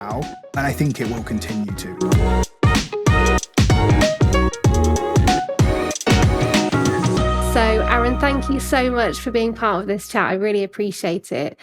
now, and I think it will continue to. So, Aaron, thank you so much for being part of this chat. I really appreciate it.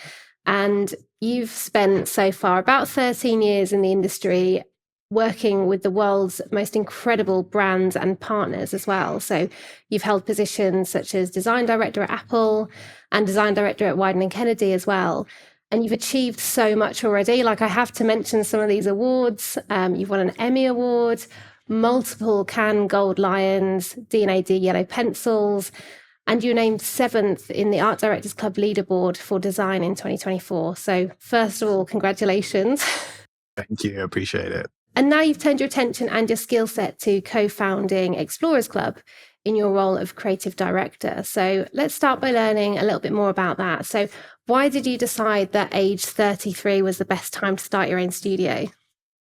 And you've spent so far about 13 years in the industry working with the world's most incredible brands and partners as well. So, you've held positions such as design director at Apple and design director at Wieden & Kennedy as well. And you've achieved so much already. Like, I have to mention some of these awards. You've won an Emmy Award, multiple Cannes Gold Lions, D&AD Yellow Pencils, and you were named 7th in the Art Directors Club leaderboard for design in 2024. So first of all, congratulations. Thank you, I appreciate it. And now you've turned your attention and your skill set to co-founding Explorers Club in your role of creative director. So let's start by learning a little bit more about that. So why did you decide that age 33 was the best time to start your own studio?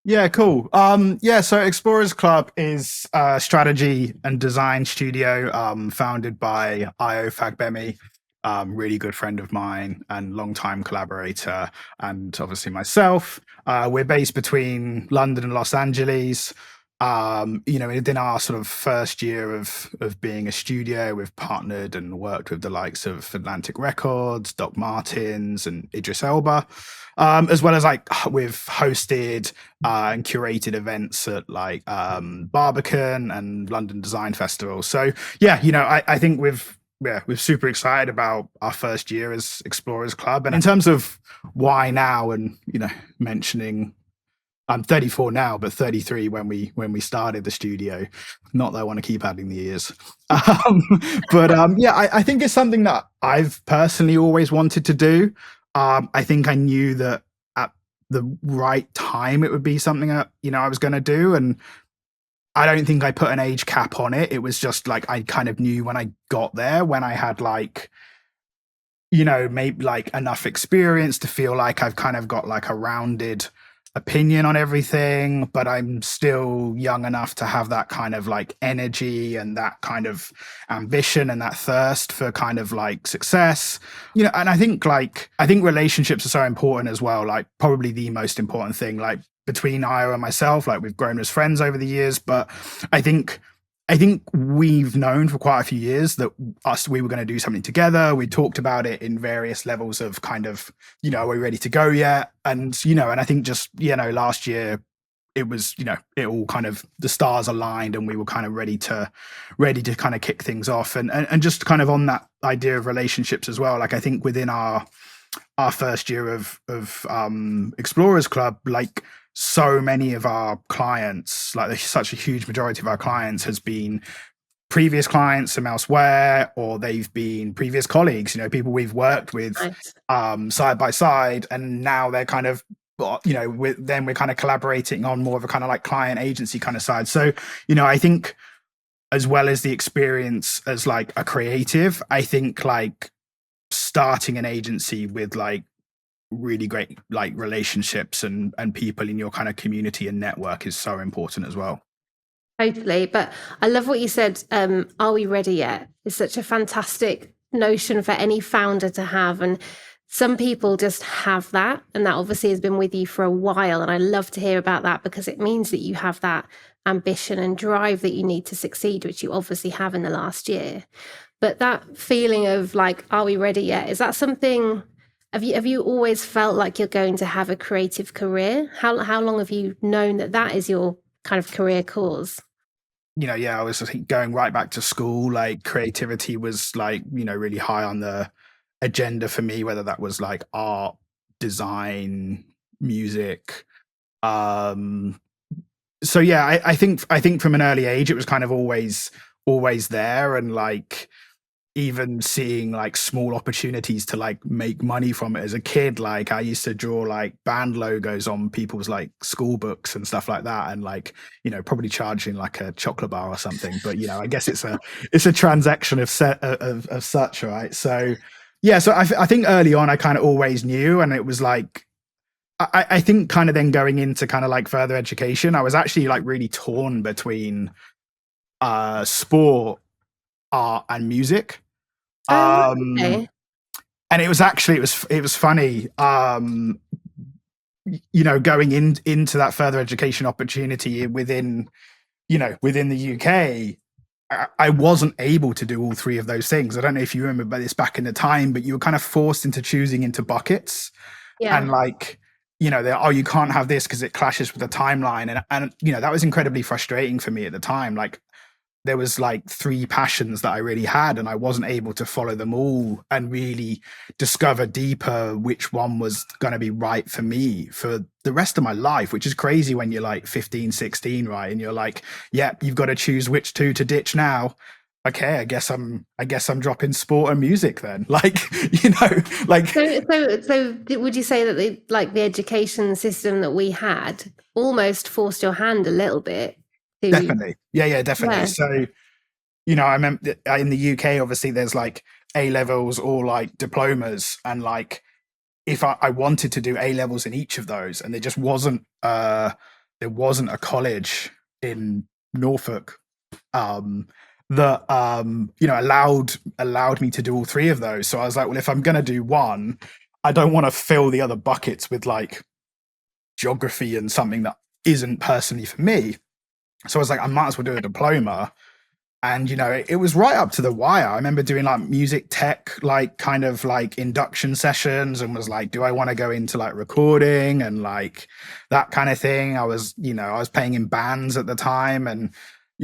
Yeah, cool. So Explorers Club is a strategy and design studio founded by Io Fagbemi, really good friend of mine and longtime collaborator, and obviously myself. We're based between London and Los Angeles. Within our sort of first year of being a studio, we've partnered and worked with the likes of Atlantic Records, Doc Martens, and Idris Elba, as well as like we've hosted and curated events at like Barbican and London Design Festival. So yeah, I think we're super excited about our first year as Explorers Club. And in terms of why now, and mentioning I'm 34 now, but 33 when we started the studio. Not that I want to keep adding the years, I think it's something that I've personally always wanted to do. I think I knew that at the right time it would be something that I was going to do, and I don't think I put an age cap on it. It was just like I kind of knew when I got there, when I had like maybe like enough experience to feel like I've kind of got like a rounded opinion on everything, but I'm still young enough to have that kind of like energy and that kind of ambition and that thirst for kind of like success. And I think relationships are so important as well, like probably the most important thing, like between Io and myself. Like we've grown as friends over the years, but I think we've known for quite a few years that we were going to do something together. We talked about it in various levels of kind of, are we ready to go yet? And, and I think just, last year it was, it all kind of, the stars aligned and we were kind of ready to kind of kick things off. And just kind of on that idea of relationships as well. Like I think within our first year of Explorers Club, like so many of our clients, like such a huge majority of our clients has been previous clients from elsewhere, or they've been previous colleagues, people we've worked with side by side, and now they're kind of we're kind of collaborating on more of a kind of like client agency kind of side. So I think as well as the experience as like a creative, I think like starting an agency with like really great like relationships and people in your kind of community and network is so important as well. Totally. But I love what you said. Are we ready yet? It's such a fantastic notion for any founder to have. And some people just have that. And that obviously has been with you for a while. And I love to hear about that because it means that you have that ambition and drive that you need to succeed, which you obviously have in the last year. But that feeling of like, are we ready yet? Is that something? Have you always felt like you're going to have a creative career? How long have you known that is your kind of career cause? I was going right back to school. Like creativity was like, really high on the agenda for me, whether that was like art, design, music. So yeah, I think from an early age, it was kind of always there. And like, even seeing like small opportunities to like make money from it as a kid. Like I used to draw like band logos on people's like school books and stuff like that, and like probably charging like a chocolate bar or something, but I guess it's a transaction of such, right? So yeah, so I think early on I kind of always knew, and it was like I think kind of then going into kind of like further education, I was actually like really torn between sport, art, and music. Okay. And it was actually it was funny. going into that further education opportunity within the UK, I wasn't able to do all three of those things. I don't know if you remember this back in the time, but you were kind of forced into choosing into buckets, Yeah. and like, you can't have this because it clashes with the timeline, and that was incredibly frustrating for me at the time. Like, there was like three passions that I really had, and I wasn't able to follow them all and really discover deeper which one was going to be right for me for the rest of my life, which is crazy when you're like 15, 16, right? And you're like, yeah, you've got to choose which two to ditch now. Okay, I guess I'm dropping sport and music then. Like, like, So would you say that the education system that we had almost forced your hand a little bit to, definitely. Yeah, definitely. yeah, So, I remember in the UK, obviously there's like A levels or like diplomas, and like, if I wanted to do A levels in each of those, and there wasn't a college in Norfolk that allowed me to do all three of those. So I was like, well, if I'm gonna do one, I don't want to fill the other buckets with like geography and something that isn't personally for me. So I was like, I might as well do a diploma. And it was right up to the wire. I remember doing like music tech, like kind of like induction sessions, and was like, do I want to go into like recording and like that kind of thing? I was playing in bands at the time, and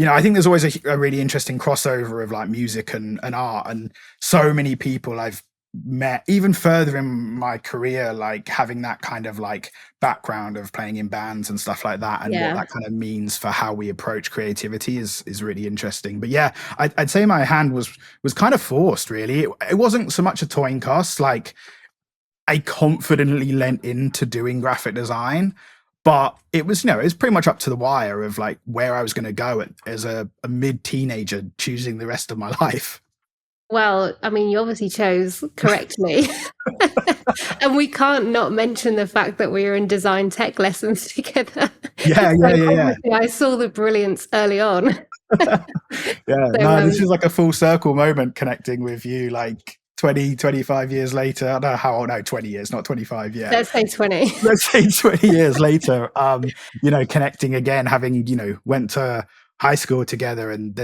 I think there's always a really interesting crossover of like music and art, and so many people I've met even further in my career, like having that kind of like background of playing in bands and stuff like that, and what yeah. that kind of means for how we approach creativity is really interesting. But yeah, I'd say my hand was kind of forced, really. It wasn't so much a toying cost. Like, I confidently lent into doing graphic design, but it was it was pretty much up to the wire of like where I was going to go as a mid teenager choosing the rest of my life. Well, I mean, you obviously chose correctly. And we can't not mention the fact that we were in design tech lessons together. Yeah, So yeah. obviously I saw the brilliance early on. Yeah, So no, this is like a full circle moment connecting with you like 20, 25 years later. I don't know how old, no, 20 years, not 25 yet. let's say 20. Let's say 20 years later, connecting again, having, went to high school together, and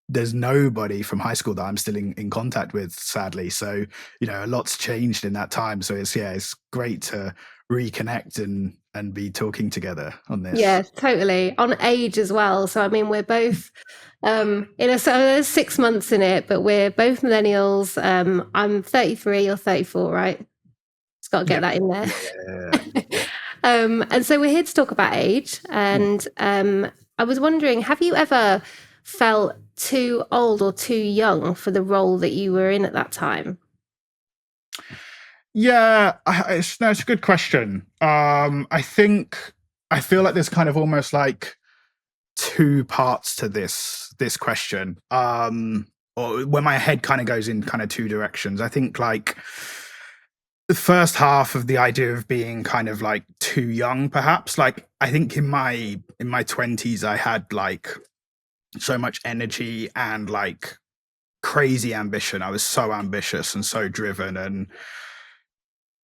there's nobody from high school that I'm still in contact with, sadly. So, a lot's changed in that time. So it's great to reconnect and be talking together on this. Yeah, totally. On age as well. So I mean, we're both so there's 6 months in it, but we're both millennials. I'm 33, you're 34, right? Just got to get that in there. Yeah. And so we're here to talk about age. And I was wondering, have you ever felt too old or too young for the role that you were in at that time? Yeah, it's a good question. I feel like there's kind of almost like two parts to this question. Or where my head kind of goes in kind of two directions. I think like the first half of the idea of being kind of like too young, perhaps. Like, I think in my 20s, I had like so much energy and like crazy ambition. I was so ambitious and so driven, and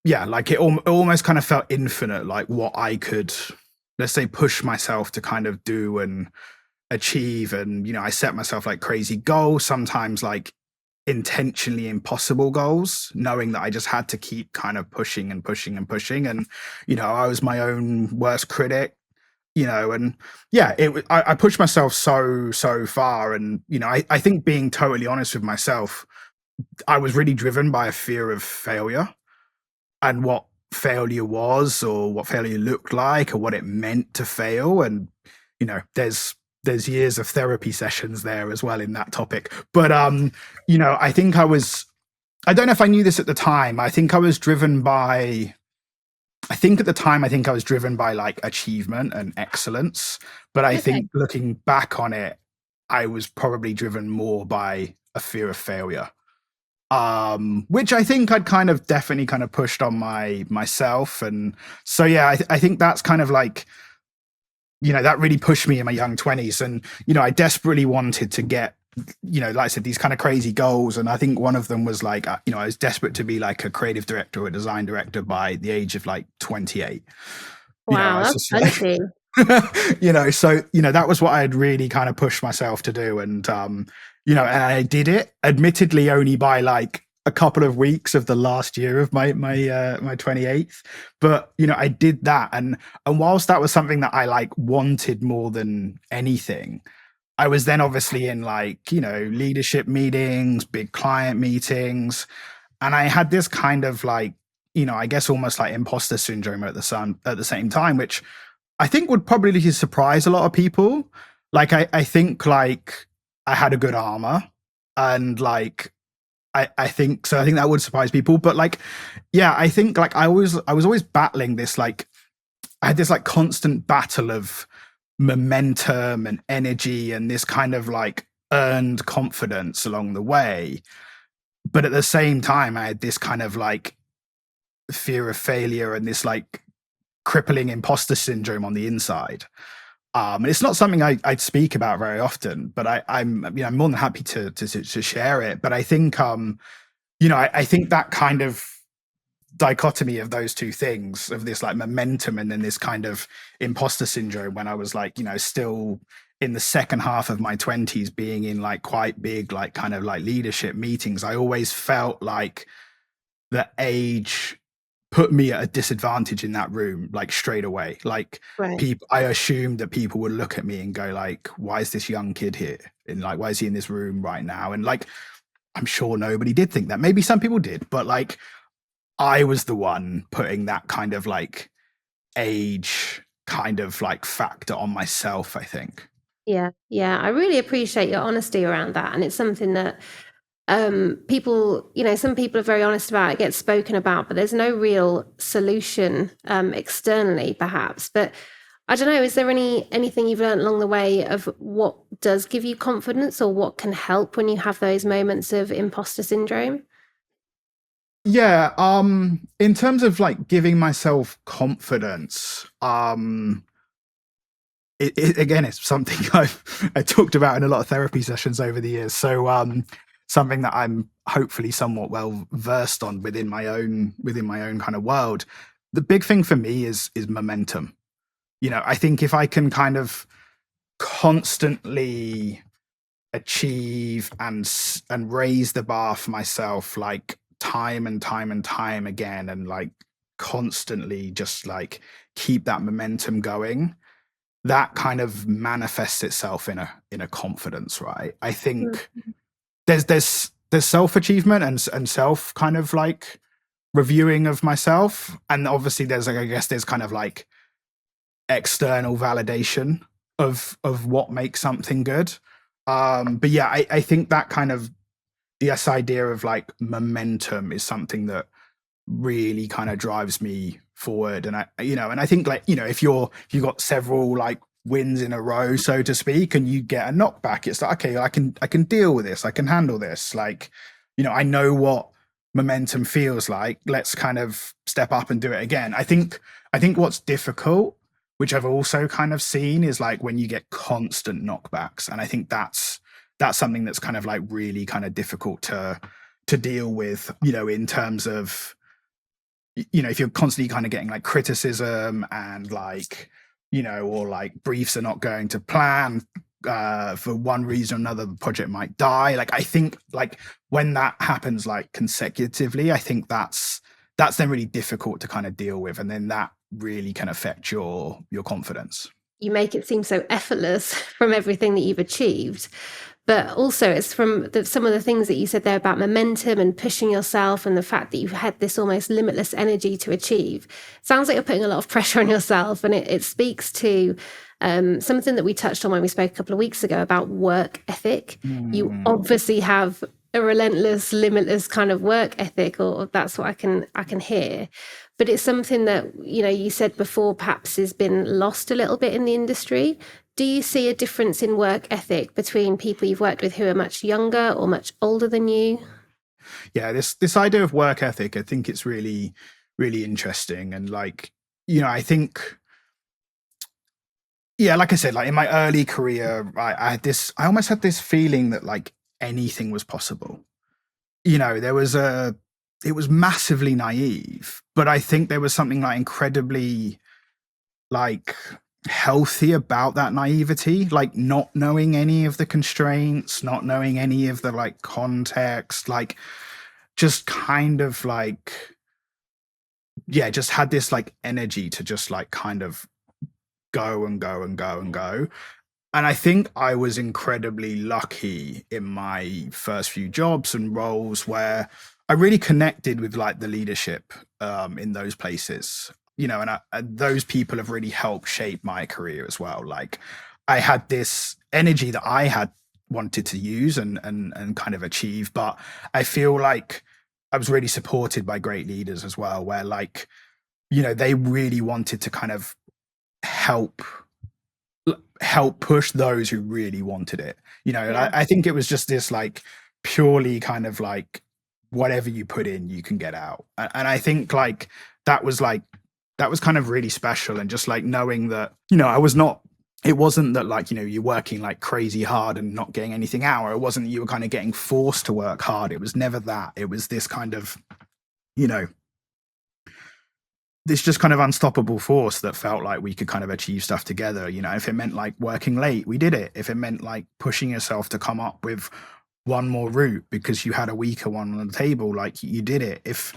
yeah, like it almost kind of felt infinite, like what I could, let's say, push myself to kind of do and achieve. And I set myself like crazy goals, sometimes like intentionally impossible goals, knowing that I just had to keep kind of pushing and pushing and pushing. And I was my own worst critic, and yeah, I pushed myself so far. And I think, being totally honest with myself, I was really driven by a fear of failure, and what failure was, or what failure looked like, or what it meant to fail. And there's years of therapy sessions there as well in that topic. But I think I don't know if I knew this at the time. I think at the time I was driven by like achievement and excellence. But I think, looking back on it, I was probably driven more by a fear of failure. Which I think I'd kind of definitely kind of pushed on myself. And so yeah, I think that's kind of like, that really pushed me in my young 20s. And I desperately wanted to get like I said, these kind of crazy goals. And I think one of them was like, I was desperate to be like a creative director or a design director by the age of like 28. I Wow, was that's just like, punchy. so that was what I had really kind of pushed myself to do. And and I did it, admittedly only by like a couple of weeks of the last year of my 28th. But I did that. And whilst that was something that I like wanted more than anything, I was then obviously in like, leadership meetings, big client meetings, and I had this kind of like, I guess almost like imposter syndrome at the same time, which I think would probably surprise a lot of people. Like I think like I had a good armor, and like I think so. I think that would surprise people. But like, yeah, I think like I was always battling this, like I had this like constant battle of momentum and energy and this kind of like earned confidence along the way. But at the same time, I had this kind of like fear of failure and this like crippling imposter syndrome on the inside. And it's not something I speak about very often, but I'm more than happy to share it. But I think I think that kind of dichotomy of those two things, of this like momentum and then this kind of imposter syndrome, when I was like still in the second half of my 20s, being in like quite big like kind of like leadership meetings, I always felt like the age put me at a disadvantage in that room, like straight away. Like Right. people, I assumed that people would look at me and go like, why is this young kid here, and like why is he in this room right now? And like I'm sure nobody did think that. Maybe some people did, but like I was the one putting that kind of like age kind of like factor on myself, I think. Yeah, yeah. I really appreciate your honesty around that. And it's something that people, some people are very honest about, it gets spoken about, but there's no real solution externally, perhaps. But I don't know, is there anything you've learned along the way of what does give you confidence or what can help when you have those moments of imposter syndrome? Yeah, in terms of like giving myself confidence, again, it's something I talked about in a lot of therapy sessions over the years. So something that I'm hopefully somewhat well versed on within my own kind of world. The big thing for me is momentum. I think if I can kind of constantly achieve and raise the bar for myself, like time and time and time again, and like constantly just like keep that momentum going, that kind of manifests itself in a confidence, right? I think there's self achievement and self kind of like reviewing of myself, and obviously there's like, I guess there's kind of like external validation of what makes something good. But yeah, I think that kind of this idea of like momentum is something that really kind of drives me forward. And I think like, if you've got several like wins in a row, so to speak, and you get a knockback, it's like, okay, I can deal with this, I can handle this. Like, I know what momentum feels like. Let's kind of step up and do it again. I think what's difficult, which I've also kind of seen, is like when you get constant knockbacks. And I think that's something that's kind of like really kind of difficult to deal with, in terms of, if you're constantly kind of getting like criticism and like, or like briefs are not going to plan, for one reason or another, the project might die. Like I think like when that happens like consecutively, I think that's then really difficult to kind of deal with, and then that really can affect your confidence. You make it seem so effortless from everything that you've achieved. But also, it's from some of the things that you said there about momentum and pushing yourself, and the fact that you've had this almost limitless energy to achieve. Sounds like you're putting a lot of pressure on yourself, and it speaks to something that we touched on when we spoke a couple of weeks ago about work ethic. You Mm. obviously have a relentless, limitless kind of work ethic, or that's what I can hear. But it's something that you said before perhaps has been lost a little bit in the industry. Do you see a difference in work ethic between people you've worked with who are much younger or much older than you? Yeah, this idea of work ethic, I think it's really really interesting. And like, I think yeah, like I said, like in my early career, I almost had this feeling that like anything was possible. You know, it was massively naive, but I think there was something like incredibly like healthy about that naivety, like not knowing any of the constraints, not knowing any of the like context, like just kind of like, yeah, just had this like energy to just like kind of go and go and go and go. And I think I was incredibly lucky in my first few jobs and roles where I really connected with like the leadership in those places, you know, and those people have really helped shape my career as well. Like I had this energy that I had wanted to use and kind of achieve, but I feel like I was really supported by great leaders as well, where like, you know, they really wanted to kind of help help push those who really wanted it, you know. And Yeah. I think it was just this like purely kind of like whatever you put in you can get out. And I think like that was like that was kind of really special, and just like knowing that, you know, I was not, it wasn't that like, you know, you're working like crazy hard and not getting anything out, or it wasn't that you were kind of getting forced to work hard. It was never that. It was this kind of, you know, this just kind of unstoppable force that felt like we could kind of achieve stuff together. You know, if it meant like working late, we did it. If it meant like pushing yourself to come up with one more route because you had a weaker one on the table, like you did it. If,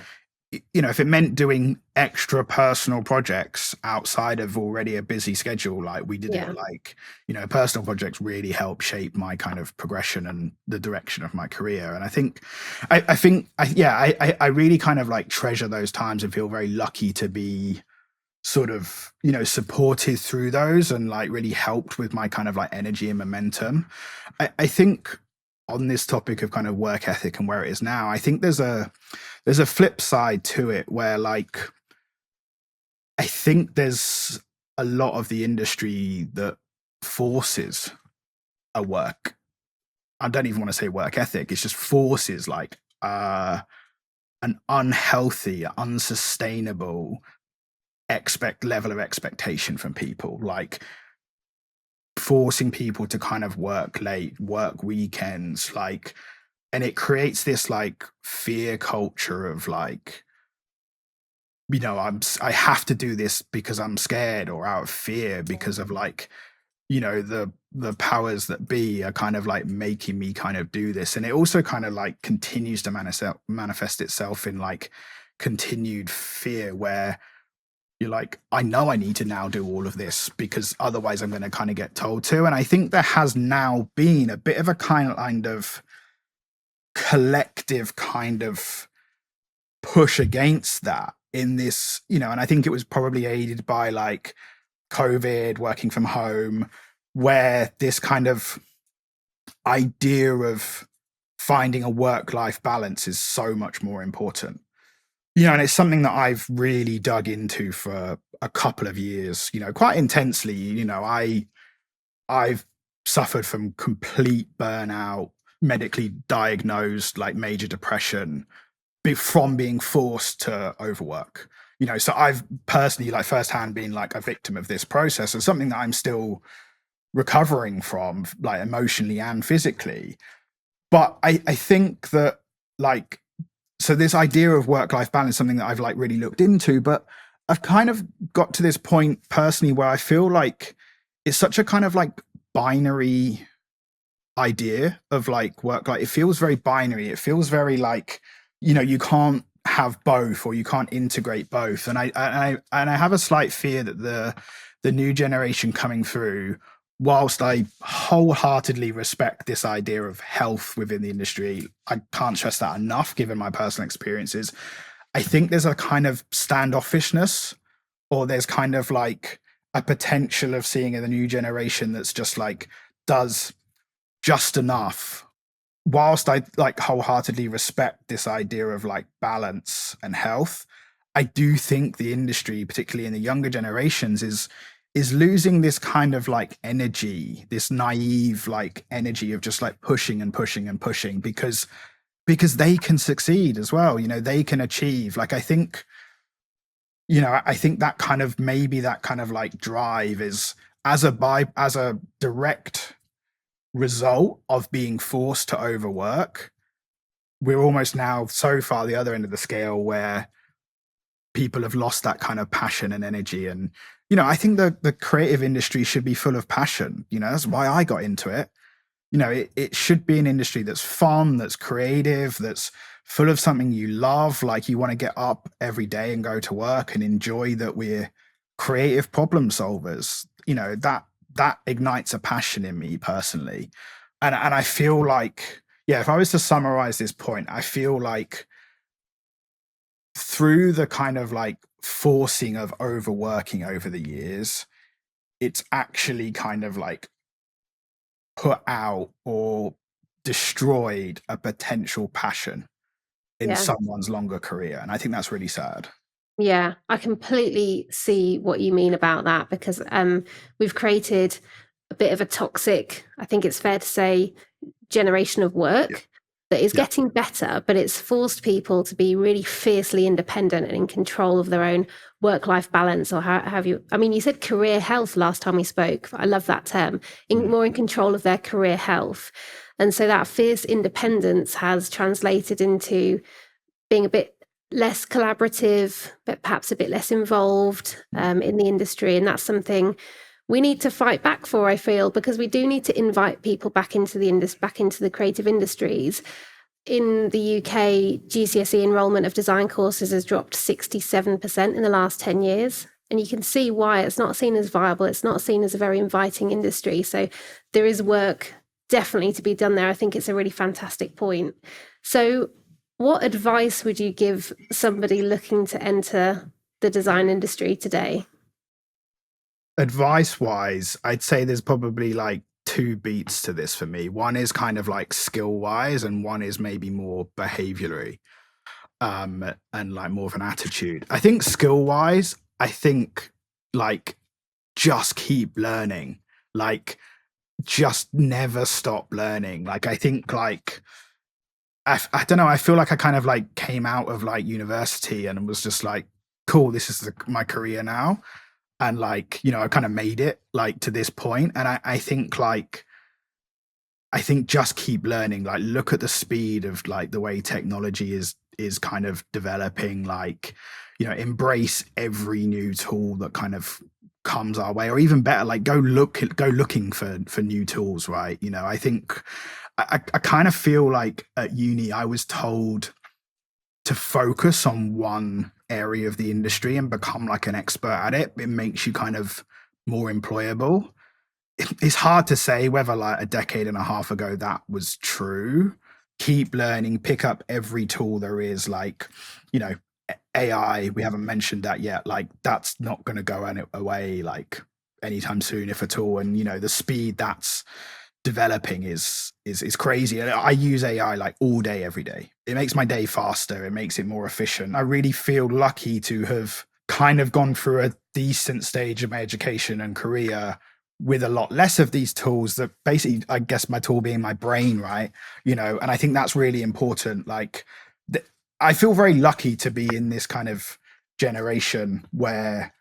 you know, if it meant doing extra personal projects outside of already a busy schedule, like we did Yeah. it. Like, you know, personal projects really helped shape my kind of progression and the direction of my career. And I think, I really kind of like treasure those times and feel very lucky to be sort of, you know, supported through those and like really helped with my kind of like energy and momentum. I think on this topic of kind of work ethic and where it is now, I think there's a flip side to it where like I think there's a lot of the industry that forces a work. I don't even want to say work ethic. It's just forces like an unhealthy, unsustainable expect level of expectation from people, like forcing people to kind of work late, work weekends, like, and it creates this like fear culture of like, you know, I have to do this because I'm scared or out of fear because of like, you know, the powers that be are kind of like making me kind of do this. And it also kind of like continues to manifest itself in like continued fear where you're like, I know I need to now do all of this because otherwise I'm going to kind of get told to. And I think there has now been a bit of a kind of collective kind of push against that in this, you know, and I think it was probably aided by like COVID, working from home, where this kind of idea of finding a work life balance is so much more important. You know, and it's something that I've really dug into for a couple of years, you know, quite intensely. You know, I've suffered from complete burnout, medically diagnosed like major depression from being forced to overwork. You know, so I've personally like firsthand been like a victim of this process, and something that I'm still recovering from, like emotionally and physically. But I think that like, so this idea of work-life balance is something that I've like really looked into, but I've kind of got to this point personally where I feel like it's such a kind of like binary idea of like work. Like it feels very binary. It feels very like, you know, you can't have both or you can't integrate both. And I have a slight fear that the new generation coming through, whilst I wholeheartedly respect this idea of health within the industry, I can't stress that enough given my personal experiences. I think there's a kind of standoffishness, or there's kind of like a potential of seeing in the new generation that's just like does just enough. Whilst I like wholeheartedly respect this idea of like balance and health, I do think the industry, particularly in the younger generations, is losing this kind of like energy, this naive like energy of just like pushing and pushing and pushing because they can succeed as well. You know, they can achieve. Like I think, you know, I think that kind of maybe that kind of like drive is as a direct result of being forced to overwork, we're almost now so far the other end of the scale where people have lost that kind of passion and energy. And I think the creative industry should be full of passion. That's why I got into it. It should be an industry that's fun, that's creative, that's full of something you love. Like, you want to get up every day and go to work and enjoy that we're creative problem solvers. That ignites a passion in me personally. And I feel like, yeah, if I was to summarize this point, I feel like through the kind of like forcing of overworking over the years, it's actually kind of like put out or destroyed a potential passion in Yeah. someone's longer career. And I think that's really sad. Yeah, I completely see what you mean about that, because we've created a bit of a toxic, I think it's fair to say, generation of Yeah. work that is Yeah. getting better, but it's forced people to be really fiercely independent and in control of their own work-life balance, or how have you? I mean, you said career health last time we spoke. I love that term. More in control of their career health, and so that fierce independence has translated into being a bit less collaborative, but perhaps a bit less involved in the industry. And that's something we need to fight back for, I feel, because we do need to invite people back into the creative industries. In the UK, GCSE enrolment of design courses has dropped 67% in the last 10 years. And you can see why. It's not seen as viable. It's not seen as a very inviting industry. So there is work definitely to be done there. I think it's a really fantastic point. So what advice would you give somebody looking to enter the design industry today? Advice wise, I'd say there's probably like two beats to this for me. One is kind of like skill wise, and one is maybe more behaviorally, and like more of an attitude. I think skill wise, I think like just keep learning, like just never stop learning. Like, I think like I don't know, I feel like I kind of like came out of like university and was just like, cool, this is my career now. And like, I kind of made it like to this point. And I think like, I think just keep learning, like look at the speed of like the way technology is kind of developing, like, embrace every new tool that kind of comes our way, or even better, like go looking for new tools, right? I think I kind of feel like at uni I was told to focus on one area of the industry and become like an expert at it. It makes you kind of more employable. It's hard to say whether like a decade and a half ago that was true. Keep learning, pick up every tool there is, like, AI, we haven't mentioned that yet. Like, that's not going to go away like anytime soon, if at all. And the speed that's developing is crazy. And I use AI like all day, every day. It makes my day faster. It makes it more efficient. I really feel lucky to have kind of gone through a decent stage of my education and career with a lot less of these tools, that basically, I guess my tool being my brain, right? And I think that's really important. Like, I feel very lucky to be in this kind of generation where,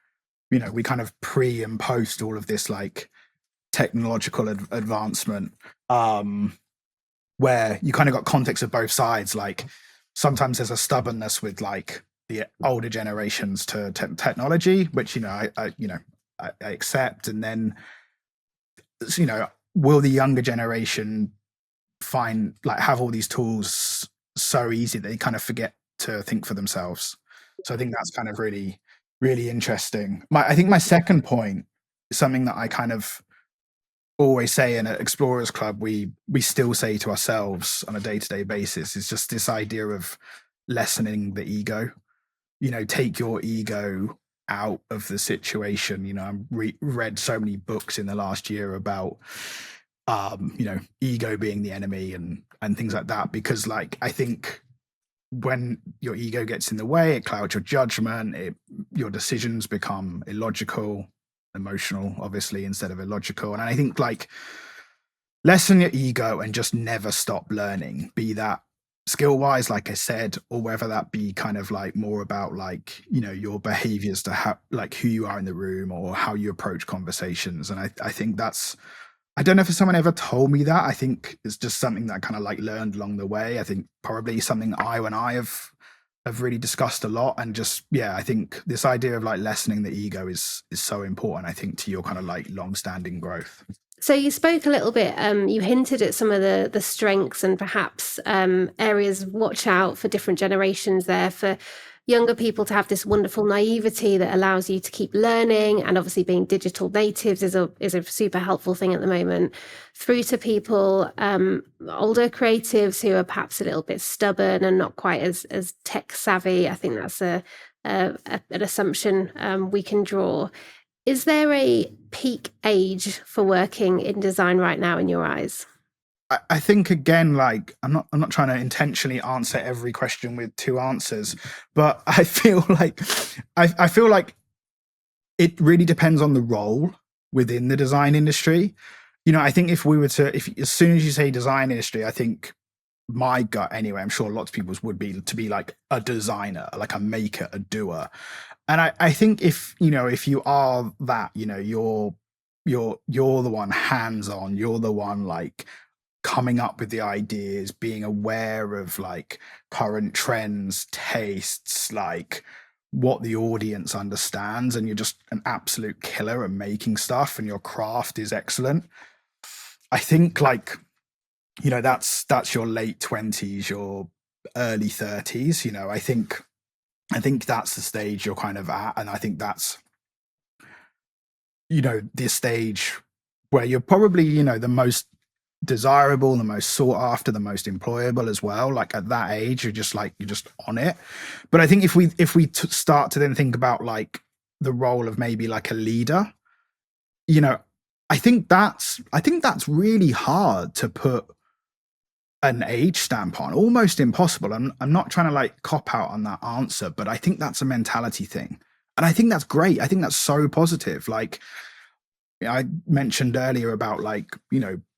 we kind of pre and post all of this like technological advancement, where you kind of got context of both sides. Like, sometimes there's a stubbornness with like the older generations to technology, which I accept. And then will the younger generation find like have all these tools so easy that they kind of forget to think for themselves? So I think that's kind of really, really interesting. I think my second point is something that I kind of always say in an Explorers Club, we still say to ourselves on a day-to-day basis, is just this idea of lessening the ego. Take your ego out of the situation. I read so many books in the last year about ego being the enemy and things like that, because like I think when your ego gets in the way, it clouds your judgment, your decisions become illogical, emotional, obviously, instead of illogical. And I think like lessen your ego and just never stop learning, be that skill wise, like I said, or whether that be kind of like more about like, your behaviors to how, like who you are in the room or how you approach conversations. And I think that's, I don't know if someone ever told me that. I think it's just something that I kind of like learned along the way. I think probably something I have really discussed a lot. And just, yeah, I think this idea of like lessening the ego is so important, I think, to your kind of like long-standing growth. So you spoke a little bit, you hinted at some of the strengths and perhaps areas watch out for different generations there, for younger people to have this wonderful naivety that allows you to keep learning, and obviously being digital natives is a super helpful thing at the moment, through to people, older creatives who are perhaps a little bit stubborn and not quite as tech savvy. I think that's an assumption we can draw. Is there a peak age for working in design right now in your eyes? I think again, like I'm not trying to intentionally answer every question with two answers, but I feel like I feel like it really depends on the role within the design industry. I think if we were to, if as soon as you say design industry, I think my gut anyway, I'm sure lots of people's would be to be like a designer, like a maker, a doer. And I think if you are that, you're the one hands on, you're the one like coming up with the ideas, being aware of like current trends, tastes, like what the audience understands, and you're just an absolute killer at making stuff and your craft is excellent. I think like, that's your late 20s, your early 30s. I think that's the stage you're kind of at, and I think that's the stage where you're probably the most desirable, the most sought after, the most employable as well. Like at that age, you're just on it. But I think if we start to then think about like the role of maybe like a leader, you know I think that's really hard to put an age stamp on, almost impossible. I'm not trying to like cop out on that answer, but I think that's a mentality thing, and I think that's great. I think that's so positive. Like I mentioned earlier about like,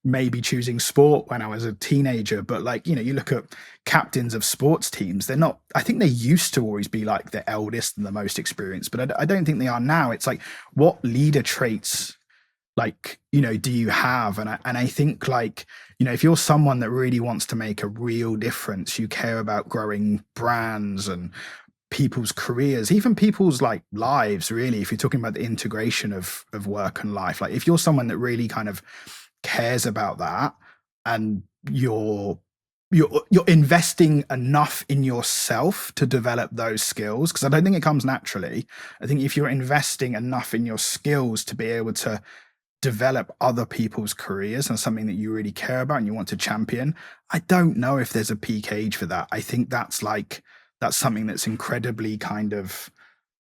maybe choosing sport when I was a teenager, but like, you look at captains of sports teams, they're not, I think they used to always be like the eldest and the most experienced, but I don't think they are now. It's like, what leader traits like, do you have? And I think like, if you're someone that really wants to make a real difference, you care about growing brands and people's careers, even people's like lives, really, if you're talking about the integration of work and life, like if you're someone that really kind of cares about that, and you're investing enough in yourself to develop those skills, because I don't think it comes naturally. I think if you're investing enough in your skills to be able to develop other people's careers and something that you really care about and you want to champion, I don't know if there's a peak age for that. I think that's something that's incredibly kind of,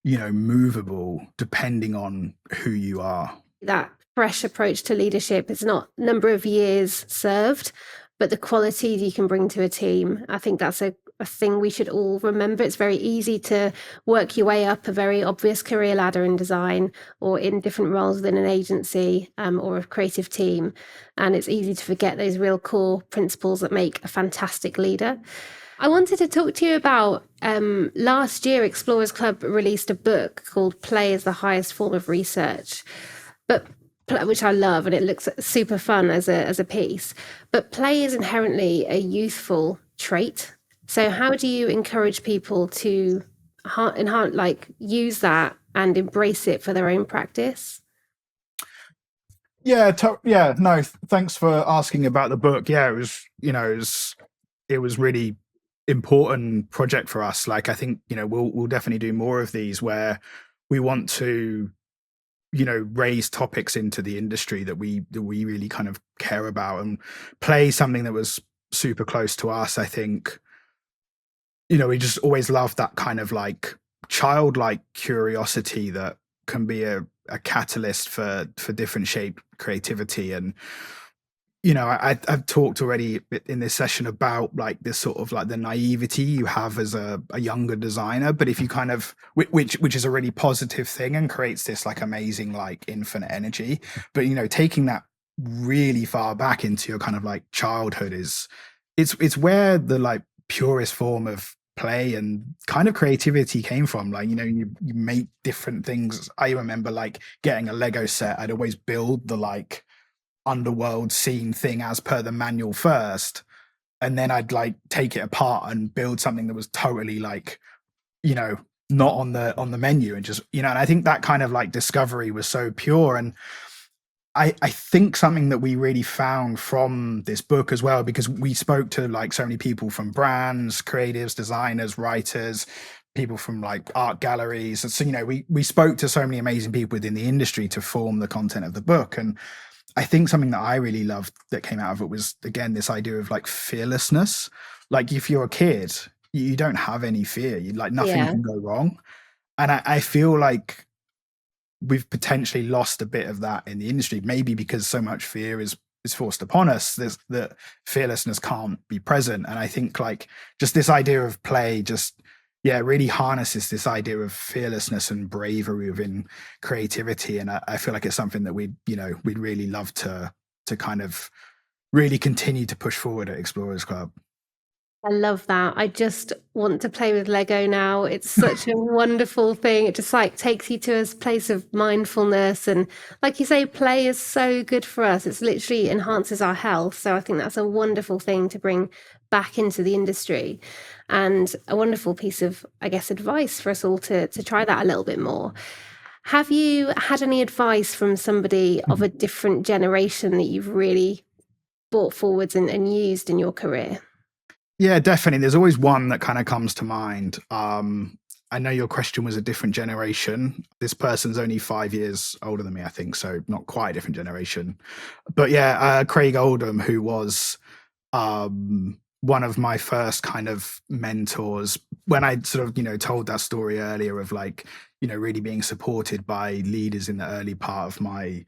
movable depending on who you are. That fresh approach to leadership is not number of years served, but the qualities you can bring to a team. I think that's a thing we should all remember. It's very easy to work your way up a very obvious career ladder in design or in different roles within an agency, or a creative team. And it's easy to forget those real core principles that make a fantastic leader. I wanted to talk to you about, last year, Explorers Club released a book called Play is the Highest Form of Research, but which I love, and it looks super fun as a piece. But play is inherently a youthful trait. So how do you encourage people to use that and embrace it for their own practice? Yeah, no, thanks for asking about the book. Yeah, it was really important project for us. Like I think, we'll definitely do more of these where we want to, raise topics into the industry that we really kind of care about, and play something that was super close to us. I think, we just always love that kind of like childlike curiosity that can be a catalyst for different shape creativity. And I've talked already in this session about like this sort of like the naivety you have as a younger designer, but if you kind of, which is a really positive thing and creates this like amazing like infinite energy, but taking that really far back into your kind of like childhood is, it's where the like purest form of play and kind of creativity came from. Like, you make different things. I remember like getting a Lego set. I'd always build the like underworld scene thing as per the manual first, and then I'd like take it apart and build something that was totally like, you know, not on the menu, and just, and I think that kind of like discovery was so pure. And I think something that we really found from this book as well, because we spoke to like so many people from brands, creatives, designers, writers, people from like art galleries. And so, we spoke to so many amazing people within the industry to form the content of the book. And I think something that I really loved that came out of it was, again, this idea of like fearlessness. Like if you're a kid, you don't have any fear. You like nothing Yeah. can go wrong. And I feel like we've potentially lost a bit of that in the industry, maybe because so much fear is forced upon us. There's that fearlessness can't be present. And I think like just this idea of play just, yeah, really harnesses this idea of fearlessness and bravery within creativity. And I feel like it's something that we'd really love to kind of really continue to push forward at Explorers Club. I love that. I just want to play with Lego now. It's such a wonderful thing. It just like takes you to a place of mindfulness. And like you say, play is so good for us. It's literally enhances our health. So I think that's a wonderful thing to bring back into the industry, and a wonderful piece of, I guess, advice for us all to try that a little bit more. Have you had any advice from somebody of a different generation that you've really brought forwards and used in your career? Yeah, definitely. There's always one that kind of comes to mind. I know your question was a different generation. This person's only 5 years older than me, I think, so not quite a different generation. But yeah, Craig Oldham, who was one of my first kind of mentors when I sort of, told that story earlier of like, really being supported by leaders in the early part of my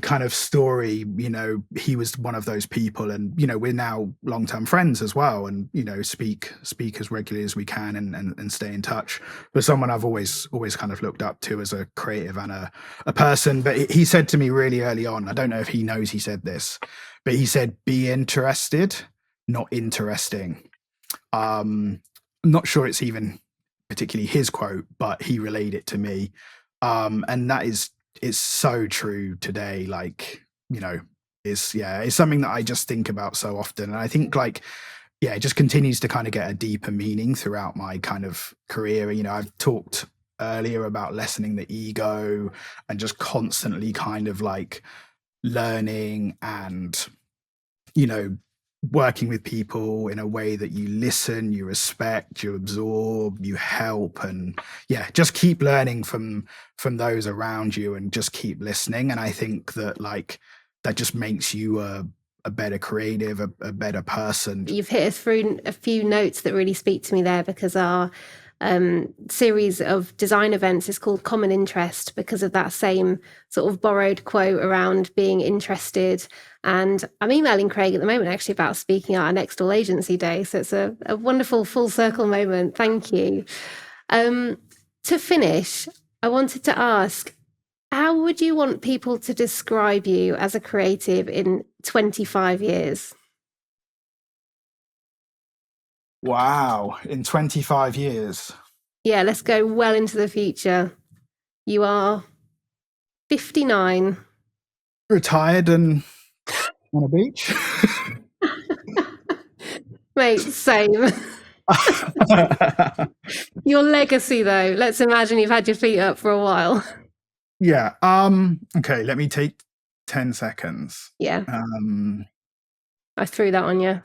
kind of story. He was one of those people, and we're now long-term friends as well, and speak as regularly as we can, and stay in touch. But someone I've always kind of looked up to as a creative and a person. But he said to me really early on, I don't know if he knows he said this, but he said, be interested, not interesting. I'm not sure it's even particularly his quote, but he relayed it to me. And that is so true today. Like, it's something that I just think about so often. And I think like, yeah, it just continues to kind of get a deeper meaning throughout my kind of career. I've talked earlier about lessening the ego and just constantly kind of like learning and, working with people in a way that you listen, you respect, you absorb, you help, and yeah, just keep learning from those around you, and just keep listening. And I think that like that just makes you a better creative, a better person. You've hit us through a few notes that really speak to me there, because our series of design events is called Common Interest, because of that same sort of borrowed quote around being interested. And I'm emailing Craig at the moment actually about speaking at our next All Agency Day. So it's a wonderful full circle moment. Thank you. To finish, I wanted to ask, how would you want people to describe you as a creative in 25 years? Wow, in 25 years. Yeah, let's go well into the future. You are 59. Retired and on a beach. Mate, same. Your legacy, though, let's imagine you've had your feet up for a while. Yeah. Okay, let me take 10 seconds. Yeah. I threw that on you.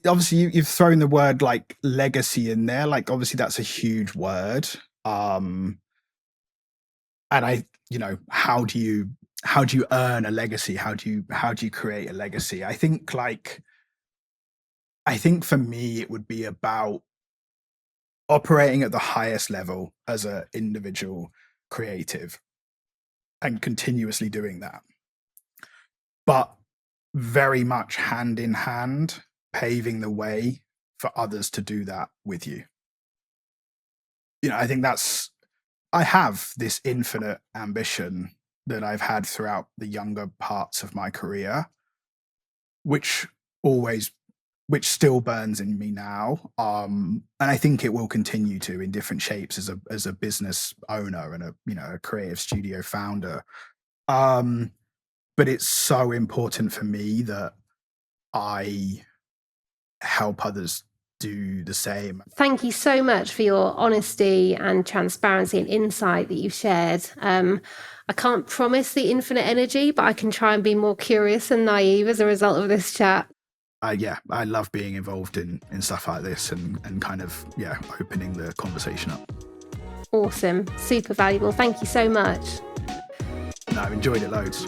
Obviously you've thrown the word like legacy in there. Like obviously that's a huge word. And how do you earn a legacy? How do you create a legacy? I think for me it would be about operating at the highest level as an individual creative and continuously doing that, but very much hand in hand, paving the way for others to do that with you. I think I have this infinite ambition that I've had throughout the younger parts of my career, which always which still burns in me now. And I think it will continue to in different shapes as a business owner and a creative studio founder. Um, but it's so important for me that I help others do the same. Thank you so much for your honesty and transparency and insight that you've shared. I can't promise the infinite energy, but I can try and be more curious and naive as a result of this chat. I love being involved in stuff like this and kind of opening the conversation up. Awesome, super valuable. Thank you so much. No, I've enjoyed it loads.